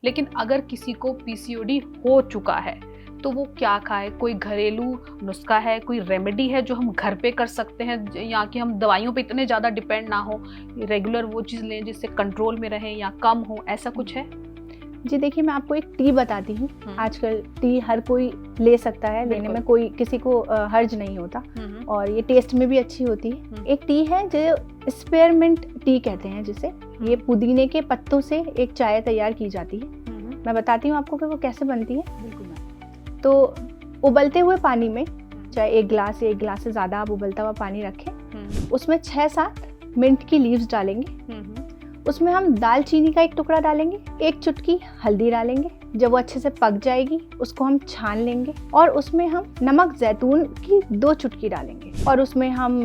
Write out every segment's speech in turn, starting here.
लेकिन अगर किसी को पीसीओडी हो चुका है तो वो क्या खाए? कोई घरेलू नुस्खा है, कोई रेमेडी है जो हम घर पे कर सकते हैं, या कि हम दवाइयों पे इतने ज़्यादा डिपेंड ना हो, रेगुलर वो चीज़ लें जिससे कंट्रोल में रहे या कम हो, ऐसा कुछ है? जी देखिए, मैं आपको एक टी बताती हूँ। आजकल टी हर कोई ले सकता है, लेने में कोई किसी को हर्ज नहीं होता, और ये टेस्ट में भी अच्छी होती है। एक टी है जो स्पेयरमिंट टी कहते हैं जिसे, ये पुदीने के पत्तों से एक चाय तैयार की जाती है। मैं बताती हूँ आपको कि वो कैसे बनती है। तो उबलते हुए पानी में, चाहे 1 गिलास या 1 गिलास से ज़्यादा आप उबलता हुआ पानी रखें, उसमें 6-7 मिंट की लीव्स डालेंगे। उसमें हम दालचीनी का 1 टुकड़ा डालेंगे, 1 चुटकी हल्दी डालेंगे। जब वो अच्छे से पक जाएगी उसको हम छान लेंगे, और उसमें हम नमक जैतून की 2 चुटकी डालेंगे, और उसमें हम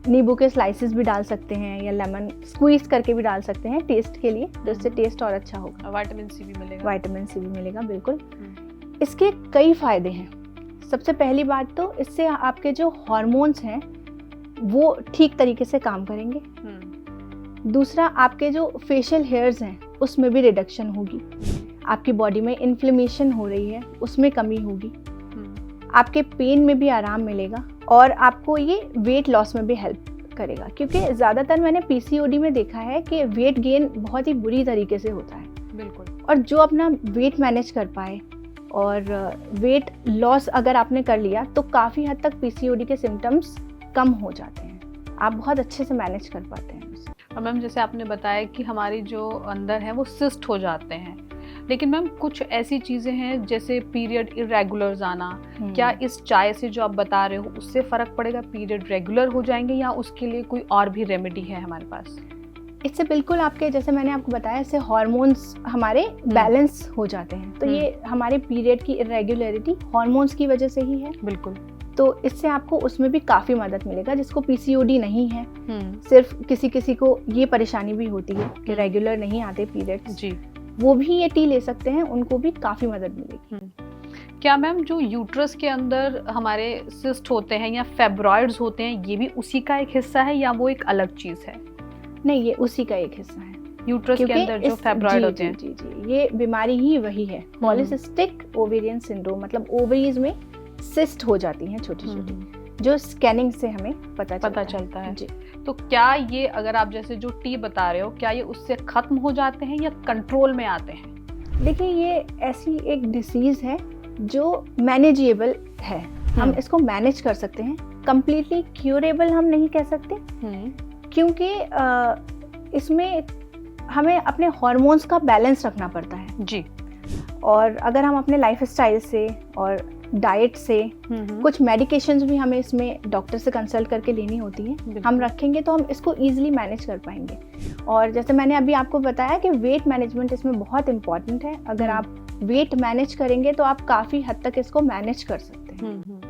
नींबू के स्लाइसेस भी डाल सकते हैं, या लेमन स्क्वीज करके भी डाल सकते हैं टेस्ट के लिए, तो इससे टेस्ट और अच्छा होगा। विटामिन सी भी मिलेगा। विटामिन सी भी मिलेगा, बिल्कुल। इसके कई फायदे हैं। सबसे पहली बात तो इससे आपके जो हार्मोन्स हैं वो ठीक तरीके से काम करेंगे। दूसरा, आपके जो फेशियल हेयर्स हैं उसमें भी रिडक्शन होगी। आपकी बॉडी में इन्फ्लेमेशन हो रही है उसमें कमी होगी। आपके पेन में भी आराम मिलेगा, और आपको ये वेट लॉस में भी हेल्प करेगा, क्योंकि ज़्यादातर मैंने पीसीओडी में देखा है कि वेट गेन बहुत ही बुरी तरीके से होता है। बिल्कुल। और जो अपना वेट मैनेज कर पाए और वेट लॉस अगर आपने कर लिया तो काफ़ी हद तक पीसीओडी के सिम्टम्स कम हो जाते हैं, आप बहुत अच्छे से मैनेज कर पाते हैं। और मैम, जैसे आपने बताया कि हमारी जो अंदर है वो सिस्ट हो जाते हैं, लेकिन मैम कुछ ऐसी चीज़ें हैं जैसे पीरियड इरेगुलर्स आना, क्या इस चाय से जो आप बता रहे हो उससे फ़र्क पड़ेगा? पीरियड रेगुलर हो जाएंगे, या उसके लिए कोई और भी रेमेडी है हमारे पास? इससे बिल्कुल आपके, जैसे मैंने आपको बताया, इससे हार्मोन्स हमारे बैलेंस हो जाते हैं। तो ये हमारे पीरियड की इरेगुलरिटी हार्मोन्स की वजह से ही है। बिल्कुल। तो इससे आपको उसमें भी काफ़ी मदद मिलेगा। जिसको पीसीओडी नहीं है, सिर्फ किसी को ये परेशानी भी होती है कि रेगुलर नहीं आते पीरियड्स, जी, वो भी ये टी ले सकते हैं, उनको भी काफ़ी मदद मिलेगी। क्या मैम जो यूट्रस के अंदर हमारे सिस्ट होते हैं या फेब्रॉइड्स होते हैं, ये भी उसी का एक हिस्सा है या वो एक अलग चीज़ है? नहीं, ये उसी का एक हिस्सा है। यूट्रस के अंदर जो फेब्रॉइड होते हैं, जी, ये बीमारी ही वही है, पॉलीसिस्टिक ओवेरियन सिंड्रोम। मतलब ओवरीज में सिस्ट हो जाती हैं छोटी छोटी, जो स्कैनिंग से हमें पता चलता है। जी। तो क्या ये, अगर आप जैसे जो टी बता रहे हो, क्या ये उससे खत्म हो जाते हैं या कंट्रोल में आते हैं? देखिए, ये ऐसी एक डिसीज है जो मैनेजेबल है, हम इसको मैनेज कर सकते हैं। कंप्लीटली क्यूरेबल हम नहीं कह सकते, क्योंकि इसमें हमें अपने हार्मोन्स का बैलेंस रखना पड़ता है। जी। और अगर हम अपने लाइफस्टाइल से और डाइट से, कुछ मेडिकेशंस भी हमें इसमें डॉक्टर से कंसल्ट करके लेनी होती हैं, हम रखेंगे तो हम इसको इजीली मैनेज कर पाएंगे। और जैसे मैंने अभी आपको बताया कि वेट मैनेजमेंट इसमें बहुत इंपॉर्टेंट है। अगर आप वेट मैनेज करेंगे तो आप काफ़ी हद तक इसको मैनेज कर सकते हैं।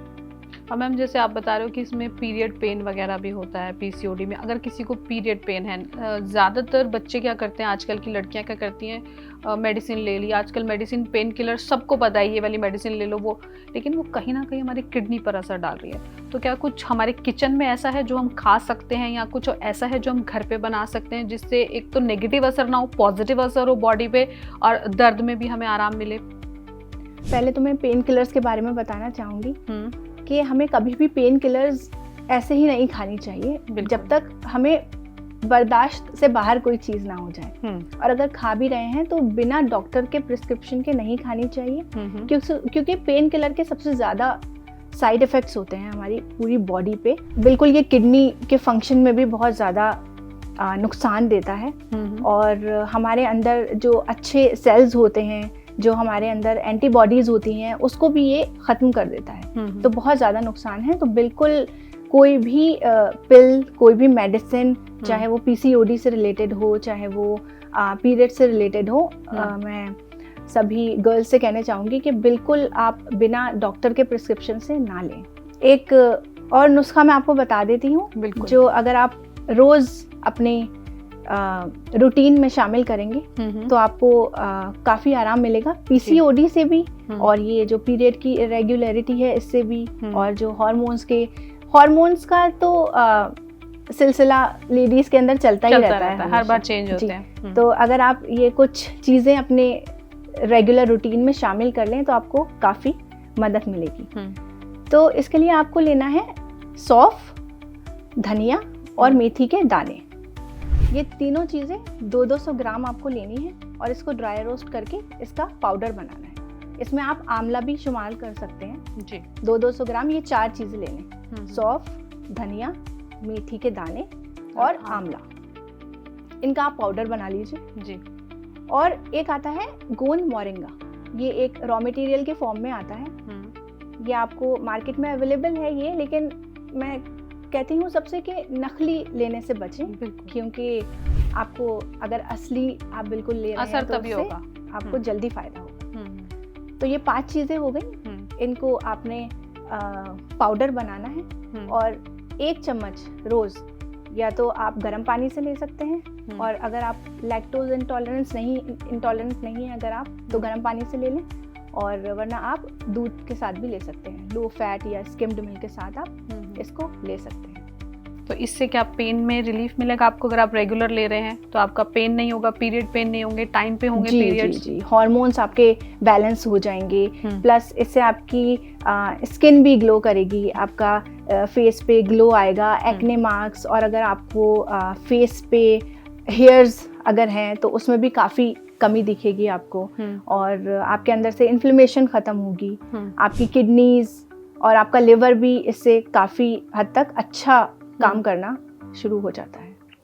और मैम, जैसे आप बता रहे हो कि इसमें पीरियड पेन वगैरह भी होता है पीसीओडी में, अगर किसी को पीरियड पेन है, ज़्यादातर बच्चे क्या करते हैं, आजकल की लड़कियां क्या करती हैं, मेडिसिन ले ली। आजकल मेडिसिन, पेन किलर सबको पता है, ये वाली मेडिसिन ले लो वो, लेकिन वो कहीं ना कहीं हमारी किडनी पर असर डाल रही है। तो क्या कुछ हमारे किचन में ऐसा है जो हम खा सकते हैं, या कुछ ऐसा है जो हम घर पे बना सकते हैं जिससे एक तो नेगेटिव असर ना हो, पॉजिटिव असर हो बॉडी पे, और दर्द में भी हमें आराम मिले? पहले तो मैं पेन किलर्स के बारे में बताना चाहूँगी कि हमें कभी भी पेन किलर्स ऐसे ही नहीं खानी चाहिए जब तक हमें बर्दाश्त से बाहर कोई चीज़ ना हो जाए। और अगर खा भी रहे हैं तो बिना डॉक्टर के प्रिस्क्रिप्शन के नहीं खानी चाहिए, क्योंकि पेन किलर के सबसे ज़्यादा साइड इफ़ेक्ट्स होते हैं हमारी पूरी बॉडी पे। बिल्कुल, ये किडनी के फंक्शन में भी बहुत ज़्यादा नुकसान देता है, और हमारे अंदर जो अच्छे सेल्स होते हैं, जो हमारे अंदर एंटीबॉडीज़ होती हैं, उसको भी ये ख़त्म कर देता है। तो बहुत ज़्यादा नुकसान है। तो बिल्कुल कोई भी पिल, कोई भी मेडिसिन, चाहे वो पीसीओडी से रिलेटेड हो, चाहे वो पीरियड से रिलेटेड हो, मैं सभी गर्ल्स से कहना चाहूँगी कि बिल्कुल आप बिना डॉक्टर के प्रिस्क्रिप्शन से ना लें। एक और नुस्खा मैं आपको बता देती हूँ, जो अगर आप रोज़ अपने रूटीन में शामिल करेंगे तो आपको काफ़ी आराम मिलेगा पीसीओडी से भी, और ये जो पीरियड की इरेगुलरिटी है इससे भी, और जो हार्मोन्स का तो सिलसिला लेडीज़ के अंदर चलता ही रहता है, हर बार चेंज होते हैं। तो अगर आप ये कुछ चीज़ें अपने रेगुलर रूटीन में शामिल कर लें तो आपको काफ़ी मदद मिलेगी। तो इसके लिए आपको लेना है सौंफ, धनिया और मेथी के दाने। ये तीनों चीज़ें 200 ग्राम आपको लेनी है और इसको ड्राई रोस्ट करके इसका पाउडर बनाना है। इसमें आप आंवला भी शुमार कर सकते हैं जी। 200 ग्राम ये 4 चीज़ें लेने, सौंफ, धनिया, मेथी के दाने और आंवला, इनका आप पाउडर बना लीजिए जी। और एक आता है गोंद मोरिंगा, ये एक रॉ मटेरियल के फॉर्म में आता है। ये आपको मार्केट में अवेलेबल है ये, लेकिन मैं कहती हूँ सबसे कि नकली लेने से बचें, क्योंकि आपको अगर असली आप बिल्कुल ले रहे हैं तो तभी होगा, आपको जल्दी फायदा होगा। तो ये 5 चीज़ें हो गई, इनको आपने पाउडर बनाना है और 1 चम्मच रोज़ या तो आप गर्म पानी से ले सकते हैं, और अगर आप लैक्टोज इंटॉलरेंस नहीं है अगर आप, तो गर्म पानी से ले लें, और वरना आप दूध के साथ भी ले सकते हैं, लो फैट या स्किम्ड मिल्क के साथ आप इसको ले सकते हैं। तो इससे क्या पेन में रिलीफ मिलेगा आपको? अगर आप रेगुलर ले रहे हैं तो आपका पेन नहीं होगा, पीरियड पेन नहीं होंगे, टाइम पे होंगे पीरियड्स। जी, हार्मोन्स आपके बैलेंस हो जाएंगे, प्लस इससे आपकी स्किन भी ग्लो करेगी, आपका फेस पे ग्लो आएगा, एक्ने मार्क्स, और अगर आपको फेस पे हेयर्स अगर हैं तो उसमें भी काफ़ी कमी दिखेगी आपको, और आपके अंदर से इन्फ्लेमेशन ख़त्म होगी, आपकी किडनीज और आपका लिवर भी इससे काफ़ी हद तक अच्छा काम करना शुरू हो जाता है।